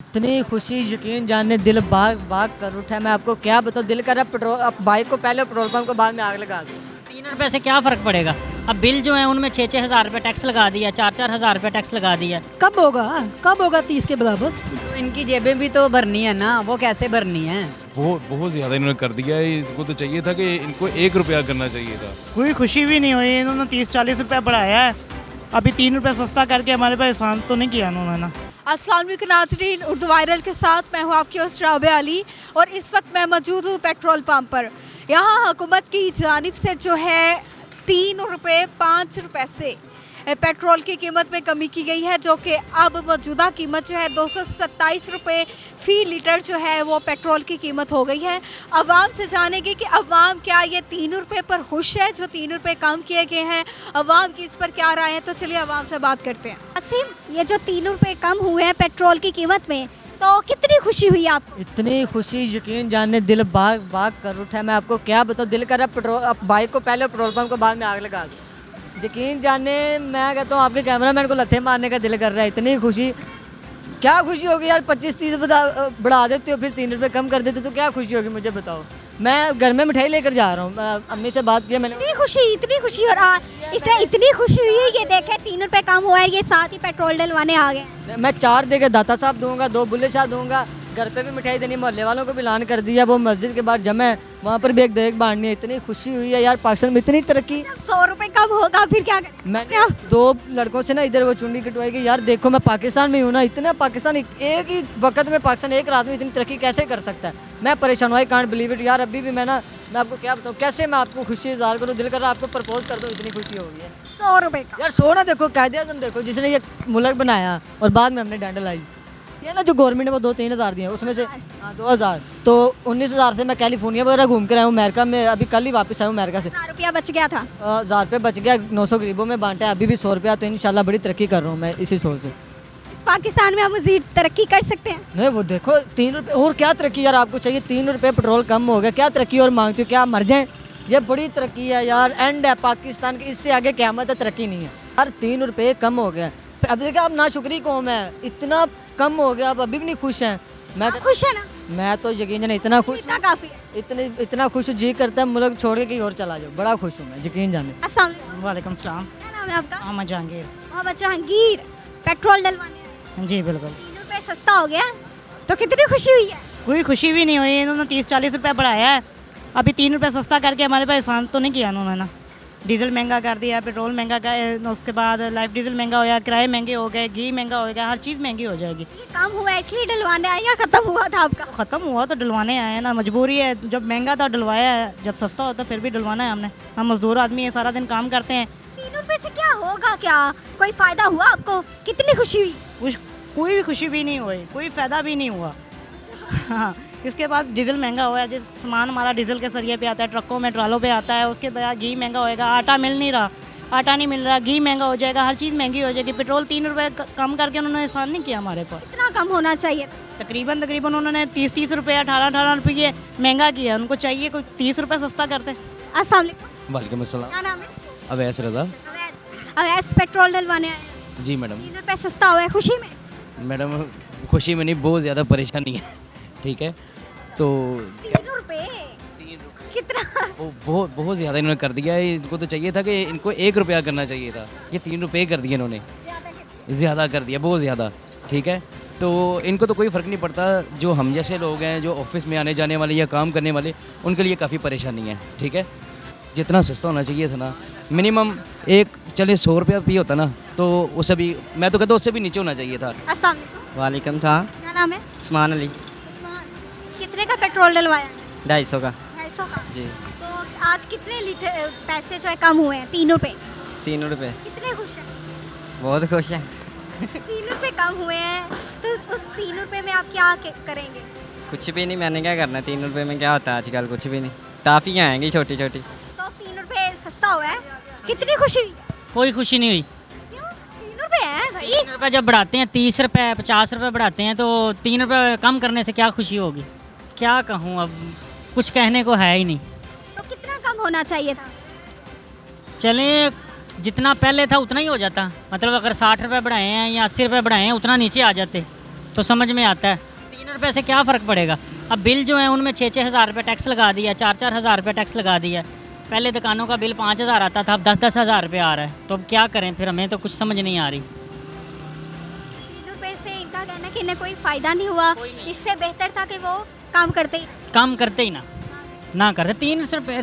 इतनी खुशी यकीन जानने दिल बाग बाग कर उठा है। मैं आपको क्या बताऊँ, दिल कर रहा है पेट्रोल अब बाइक को पहले पेट्रोल पंप को बाद में आग लगा दूँ। 3 रुपए से क्या फ़र्क पड़ेगा। अब बिल जो है उनमें 6-6 हज़ार रुपये टैक्स लगा दिया, 4-4 हज़ार रुपये टैक्स लगा दिया। कब होगा 30 के बराबर। तो इनकी जेबें भी तो भरनी है ना, वो कैसे भरनी है। बहुत बहुत ज़्यादा इन्होंने कर दिया है। इनको तो चाहिए था कि इनको 1 रुपया करना चाहिए था। कोई खुशी भी नहीं हुई। इन्होंने 30-40 रुपये बढ़ाया है, अभी 3 रुपये सस्ता करके हमारे पास एहसान तो नहीं किया इन्होंने ना। अस्सलाम वालेकुम नाज़रीन, उर्दू वायरल के साथ मैं हूँ आपकी होस्ट राबिया अली और इस वक्त मैं मौजूद हूँ पेट्रोल पंप पर। यहाँ हुकूमत की जानिब से जो है 3 रुपये 5 रुपये से पेट्रोल की कीमत में कमी की गई है, जो कि अब मौजूदा कीमत जो है 227 रुपये फ़ी लीटर जो है वो पेट्रोल की कीमत हो गई है। अवाम से जानेंगे कि अवाम क्या ये 3 रुपये पर खुश है जो 3 रुपये कम किए गए हैं, अवाम की इस पर क्या राय है। तो चलिए अवाम से बात करते हैं। असीम, ये जो 3 रुपए कम हुए हैं पेट्रोल की कीमत में, तो कितनी खुशी हुई आपको? इतनी खुशी यकीन जानने दिल बाग बाग कर उठा है। मैं आपको क्या बताऊँ, दिल कर रहा है पेट्रोल अब बाइक को पहले पेट्रोल पंप को बाद में आग लगा दूँ। यकीन जाने मैं कहता हूँ आपके कैमरामैन को लत्थे मारने का दिल कर रहा है। इतनी खुशी, क्या खुशी होगी यार। 25-30 बढ़ा देते हो फिर 3 रुपये कम कर देते हो तो क्या खुशी होगी मुझे बताओ। मैं घर में मिठाई लेकर जा रहा हूँ, अम्मी से बात किया मैंने। इतनी खुशी और इसमें इतनी खुशी हुई है। ये देखे 3 रुपए कम हुआ है, ये साथ ही पेट्रोल डलवाने आ गए। मैं 4 देके दाता साहब दूंगा, 2 बुल्ले शाह दूंगा, घर पे भी मिठाई देनी, मोहल्ले वालों को भी ऐलान कर दिया, वो मस्जिद के बाहर जमा है वहाँ पर भी एक देख बांटनी है। इतनी खुशी हुई है यार, पाकिस्तान में इतनी तरक्की। 100 रुपए कम होगा फिर क्या करें? मैंने 2 लड़कों से ना इधर वो चुंडी कटवाई कि यार देखो मैं पाकिस्तान में हूँ ना, इतना पाकिस्तान एक ही वक्त में पाकिस्तान एक रात में इतनी तरक्की कैसे कर सकता है। मैं परेशान हुआ, कांट बिलीव इट यार। अभी भी मैं आपको क्या बताऊँ, कैसे मैं आपको खुशी इजहार करूँ। दिल कर रहा है आपको प्रपोज कर दूँ, इतनी खुशी हो गई है। 100 रुपए का यार सोना देखो, कायदे आज़म देखो, जिसने ये मुल्क बनाया और बाद में हमने डंड लाई। ये ना जो गवर्नमेंट ने वो 2-3 हज़ार दिए, उसमें से 2000 तो 19 हज़ार से मैं कैलिफोर्निया वगैरह घूम कर आया हूँ। अमेरिका में अभी कल ही वापस आया हूँ अमेरिका से। 1000 रुपया बच गया था। 1000 रुपये बच गया, 900 गरीबों में बांटा है। अभी भी 100 रुपया, तो इंशाल्लाह बड़ी तरक्की कर रहा हूँ मैं इसी सोच से। इस पाकिस्तान में हम मजीद तरक्की कर सकते हैं। नहीं वो देखो 3 रुपये और क्या तरक्की यार आपको चाहिए। 3 रुपये पेट्रोल कम हो गया, क्या तरक्की और मांगती हो, क्या मर जाएं। ये बड़ी तरक्की है यार, एंड है पाकिस्तान की, इससे आगे क़यामत है, तरक्की नहीं है यार। 3 रुपये कम हो गया। अब देखिए आप नाशुक्री कौम है, इतना कम हो गया, आप अभी भी नहीं खुश हैं। मैं खुश है ना? मैं तो यकीन जाने इतना खुश, इतना काफी है। इतना खुश जी करता है मुल्क छोड़ के कहीं और चला जाओ। बड़ा खुश हूँ मैं, यकीन जाने। अस्सलाम वालेकुम। वालेकुम सलाम। क्या नाम है आपका? मोहम्मद जहांगीर। मोहम्मद जहांगीर, पेट्रोल डलवाने आए। जी बिल्कुल। 3 रुपए सस्ता हो गया तो कितनी खुशी हुई है? कोई खुशी भी नहीं हुई। इन्होंने 30-40 रुपये बढ़ाया है, अभी 3 रुपये सस्ता करके हमारे पास एहसान तो नहीं किया इन्होंने ना। डीजल महंगा कर दिया, पेट्रोल महंगा कर, उसके बाद लाइफ डीजल महंगा हो गया, किराए महंगे हो गए, घी महंगा हो गया, हर चीज़ महंगी हो जाएगी। ये काम हुआ है इसलिए डलवाने आए या खत्म हुआ था आपका? ख़त्म हुआ तो डलवाने आए हैं ना, मजबूरी है। जब महंगा था डलवाया है, जब सस्ता होता फिर भी डलवाना है हमने। हम मजदूर आदमी है, सारा दिन काम करते हैं। 3 रुपए से क्या होगा, क्या कोई फायदा हुआ आपको? कितनी खुशी हुई? कोई भी खुशी भी नहीं हुई, कोई फ़ायदा भी नहीं हुआ। हाँ, इसके बाद डीजल महंगा हुआ है, जिस सामान हमारा डीजल के सरिये पे आता है, ट्रकों में ट्रालों पे आता है। उसके बाद घी महंगा होएगा, आटा मिल नहीं रहा, आटा नहीं मिल रहा, घी महंगा हो जाएगा, हर चीज़ महंगी हो जाएगी। पेट्रोल 3 रुपये कम करके उन्होंने एहसान नहीं किया हमारे पर। कितना कम होना चाहिए? तकरीबन उन्होंने 30-30 रुपये, 18-18 रुपये महंगा किया। उनको चाहिए कोई 30 रुपये सस्ता करते। अस्सलाम वालेकुम। वालेकुम अस्सलाम। क्या नाम है? अवैस रज़ा। अवैस पेट्रोल डलवाने आए। जी मैडम। 3 रुपए सस्ता हुआ है, खुशी में? मैडम खुशी में नहीं, बहुत ज़्यादा परेशानी है। ठीक है तो 3 रुपए कितना? बहुत बहुत ज़्यादा इन्होंने कर दिया है। इनको तो चाहिए था कि इनको 1 रुपया करना चाहिए था, ये 3 रुपये कर दिए इन्होंने, ज़्यादा कर दिया, बहुत ज़्यादा। ठीक है तो इनको तो कोई फ़र्क नहीं पड़ता। जो हम जैसे लोग हैं, जो ऑफिस में आने जाने वाले या काम करने वाले, उनके लिए काफ़ी परेशानी है। ठीक है, जितना सस्ता होना चाहिए था ना, मिनिमम एक चले 100 रुपया भी होता ना, तो उससे भी, मैं तो कहता हूँ उससे भी नीचे होना चाहिए था। अस्सलाम वालेकुम। वालेकुम सलाम। क्या नाम है? उस्मान अली। उस्मान, कितने का पेट्रोल डलवाया? 250 का। 250 का जी। तो आज कितने लीटर पैसे जो है कम हुए हैं? 3 रुपए। 3 रुपये। कितने खुश हैं? बहुत खुश हैं। 3 रुपए कम हुए हैं तो उस 3 रुपए में आप क्या करेंगे? कुछ भी नहीं, मैंने क्या करना है 3 रुपये में, क्या होता है आजकल, कुछ भी नहीं। टाफ़ियाँ आएंगी छोटी छोटी। तो 3 रुपए सस्ता हुआ है, कितनी खुशी हुई? कोई खुशी नहीं हुई। क्यों? 3 रुपए है भाई। 3 रुपये जब बढ़ाते हैं, 30 रुपये 50 रुपये बढ़ाते हैं, तो 3 रुपये कम करने से क्या खुशी होगी। क्या कहूँ, अब कुछ कहने को है ही नहीं। तो कितना कम होना चाहिए था? चले जितना पहले था उतना ही हो जाता। मतलब अगर 60 रुपये बढ़ाए हैं या 80 रुपये बढ़ाए हैं, उतना नीचे आ जाते तो समझ में आता है। 3 रुपये से क्या फ़र्क पड़ेगा। अब बिल जो है उनमें 6-6 हज़ार रुपये टैक्स लगा दिया, 4-4 हज़ार रुपये टैक्स लगा दिया। पहले दुकानों का बिल 5 हज़ार आता था, अब 10-10 हज़ार रुपये आ रहा है। तो अब क्या करें फिर, हमें तो कुछ समझ नहीं आ रही। 3 रुपए से इनका कहना है कि इन्हें कोई फ़ायदा नहीं हुआ, इससे बेहतर था कि वो काम करते ही काम करते ही ना करते।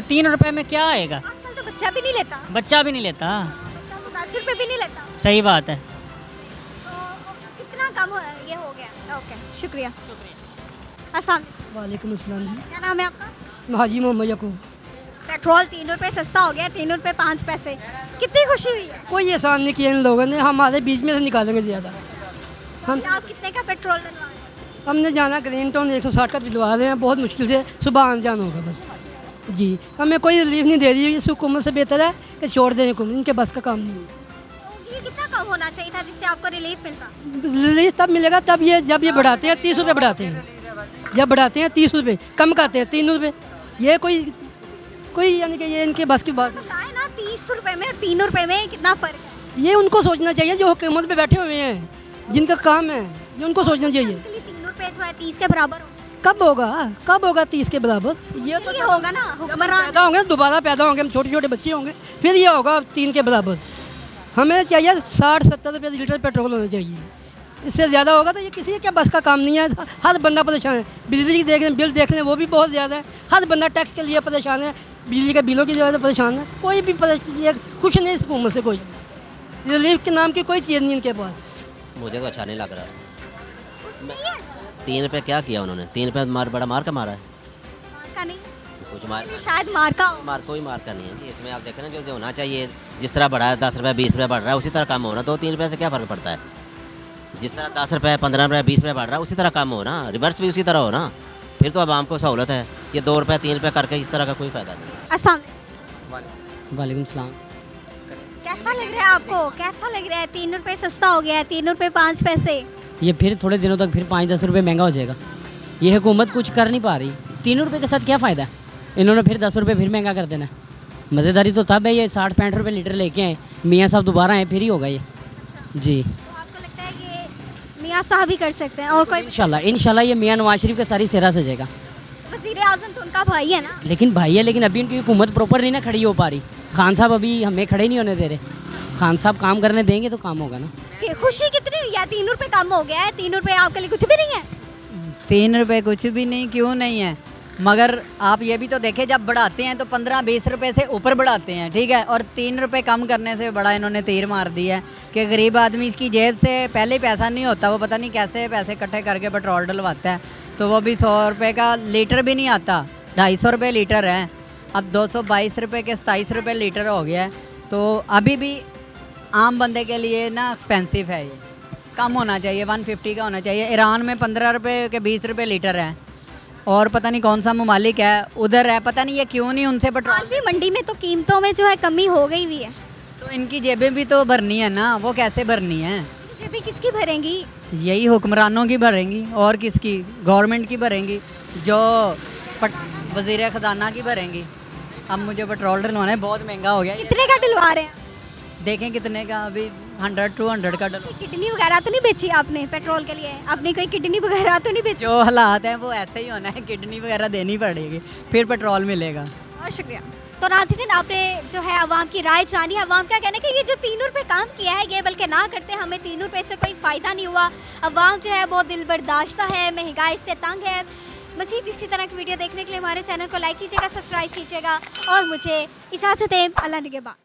3 रुपये में क्या आएगा। आजकल तो बच्चा भी नहीं लेता, बच्चा भी नहीं लेता। बच्चा तो 10 रुपये भी नहीं लेता। सही बात है। तो कितना कम हो ये हो गया। ओके, शुक्रिया। अस्सलाम वालेकुम अस्सलाम जी। क्या नाम है आपका? हाजी मोहम्मद यकूब। पेट्रोल 3 रुपए सस्ता हो गया, 3 रुपए 5 पैसे। कितनी खुशी हुई है? कोई एहसान नहीं किया इन लोगों ने, हमारे बीच में से निकालेंगे ज़्यादा। हम आप कितने का पेट्रोल डलवा रहे हैं? हमने जाना ग्रीन टाउन 160 का दिलवा रहे हैं, बहुत मुश्किल से सुबह आन जान होगा बस जी। हमें कोई रिलीफ नहीं दे रही है, इस हुकूमत से बेहतर है कि छोड़ दें हुकूमत, इनके बस का काम नहीं है। तो ये कितना कम होना चाहिए था जिससे आपको रिलीफ मिलता? रिलीफ तब मिलेगा तब ये जब ये बढ़ाते हैं 30 रुपये बढ़ाते हैं, जब बढ़ाते हैं 30 रुपये, कम करते हैं 3 रुपये। ये कोई यानी कि ये इनके बस की बात नहीं। बताए ना 30 रुपए में और 3 रुपए में कितना फ़र्क है। ये उनको सोचना चाहिए जो हुकूमत पे बैठे हुए हैं, जिनका काम है, ये उनको सोचना चाहिए। 3 रुपए जो है 30 के बराबर हो। कब होगा 30 के बराबर? ये तो ये होगा ना, हुक्मरान पैदा होंगे, दोबारा पैदा होंगे, हम छोटे छोटे बच्चे होंगे, फिर ये होगा 3 के बराबर। हमें चाहिए 60-70 रुपये लीटर पेट्रोल होना चाहिए। इससे ज़्यादा होगा तो ये किसी के क्या बस का काम नहीं है। हर बंदा परेशान है, बिजली देख लें, बिल देख लें, वो भी बहुत ज़्यादा है। हर बंदा टैक्स के लिए परेशान है, बिजली के बिलों की वजह से परेशान है। कोई भी ये खुश नहीं इस हुकूमत से, कोई रिलीफ के नाम की कोई चीज़ नहीं इनके पास। मुझे तो अच्छा नहीं लग रहा। 3 रुपये क्या किया उन्होंने? 3 रुपये मार का मारा है। का नहीं, कुछ मार शायद मार का हो। कोई मार का नहीं है जी। इसमें आप देखें ना, जो होना चाहिए, जिस तरह बढ़ा है 10 रुपये 20 रुपये बढ़ रहा है, उसी तरह कम होना। 2-3 रुपये से क्या फ़र्क पड़ता है? जिस तरह 10 रुपये 15 रुपये 20 रुपये बढ़ रहा है, उसी तरह कम हो ना, रिवर्स भी उसी तरह हो ना। फिर तो अब आम को सहूलत है। ये 2 रुपये 3 रुपये करके इस तरह का कोई फ़ायदा नहीं। अस्सलाम वालेकुम सलाम। कैसा लग रहा है आपको? कैसा लग रहा है? 3 रुपए सस्ता हो गया है, 3 रुपए 5 पैसे। ये फिर थोड़े दिनों तक फिर 5-10 रुपये महंगा हो जाएगा। ये हुकूमत कुछ कर नहीं पा रही। 3 रुपये के साथ क्या फ़ायदा है? इन्होंने फिर 10 रुपये फिर महंगा कर देना। मज़ेदारी तो तब है ये 60-65 रुपये लीटर लेके आए मियाँ साहब, दोबारा आए फिर ही होगा ये जी। तो आपको लगता है कि मियाँ साहब ही कर सकते हैं और कोई? इंशाल्लाह ये मियाँ नवाज शरीफ का सारी सेरा सजेगा। वज़ीर आज़म तो उनका भाई है ना। लेकिन भाई है, लेकिन अभी उनकी हुकूमत प्रॉपर नहीं ना खड़ी हो पा रही। खान साहब अभी हमें खड़े नहीं होने दे रहे। खान साहब काम करने देंगे तो काम होगा ना। कि खुशी कितनी हुई है? 3 रुपए कम हो गया है। 3 रुपए आपके लिए कुछ भी नहीं है? 3 रुपये कुछ भी नहीं, क्यों नहीं है? मगर आप ये भी तो देखें, जब बढ़ाते हैं तो 15-20 रुपये से ऊपर बढ़ाते हैं, ठीक है। और 3 रुपये कम करने से बड़ा इन्होंने तीर मार दिया है कि गरीब आदमी की जेब से पहले ही पैसा नहीं होता, वो पता नहीं कैसे पैसे इकट्ठे करके पेट्रोल डलवाता है। तो वो भी 100 रुपये का लीटर भी नहीं आता, 250 रुपये लीटर है। अब 222 रुपये के 27 रुपये लीटर हो गया है। तो अभी भी आम बंदे के लिए ना एक्सपेंसिव है। ये कम होना चाहिए, 150 का होना चाहिए। ईरान में 15 रुपये के 20 रुपये लीटर है। और पता नहीं कौन सा ममालिक है उधर है, पता नहीं ये क्यों नहीं उनसे पेट्रोल। भी मंडी में तो कीमतों में जो है कमी हो गई हुई है। तो इनकी जेबें भी तो भरनी है ना, वो कैसे भरनी है? जेबें किसकी भरेंगी? यही हुक्मरानों की भरेंगी, और किसकी? गवर्नमेंट की भरेंगी, जो वज़ीर ख़जाना की भरेंगी। अब मुझे पेट्रोल डलवाना है, बहुत महंगा हो गया। कितने का डलवा रहे हैं? देखें कितने का, अभी 100-200 का डलवा। किडनी वगैरह तो नहीं बेची आपने पेट्रोल के लिए? आपने कोई किडनी वगैरह तो नहीं बेची? जो हालात हैं वो ऐसे ही होना है, किडनी वगैरह देनी पड़ेगी, फिर पेट्रोल मिलेगा। बहुत शुक्रिया। तो नाज़रीन, आपने जो है अवाम की राय जानी। अवाम का कहना है कि ये जो 3 रुपये काम किया है ये बल्कि ना करते, हमें 3 रुपये से कोई फ़ायदा नहीं हुआ। अवाम जो है बहुत दिल बर्दाश्त है, महंगाई से तंग है। मज़ीद इसी तरह की वीडियो देखने के लिए हमारे चैनल को लाइक कीजिएगा, सब्सक्राइब कीजिएगा और मुझे इजाज़त दें। अल्लाह निगहबान।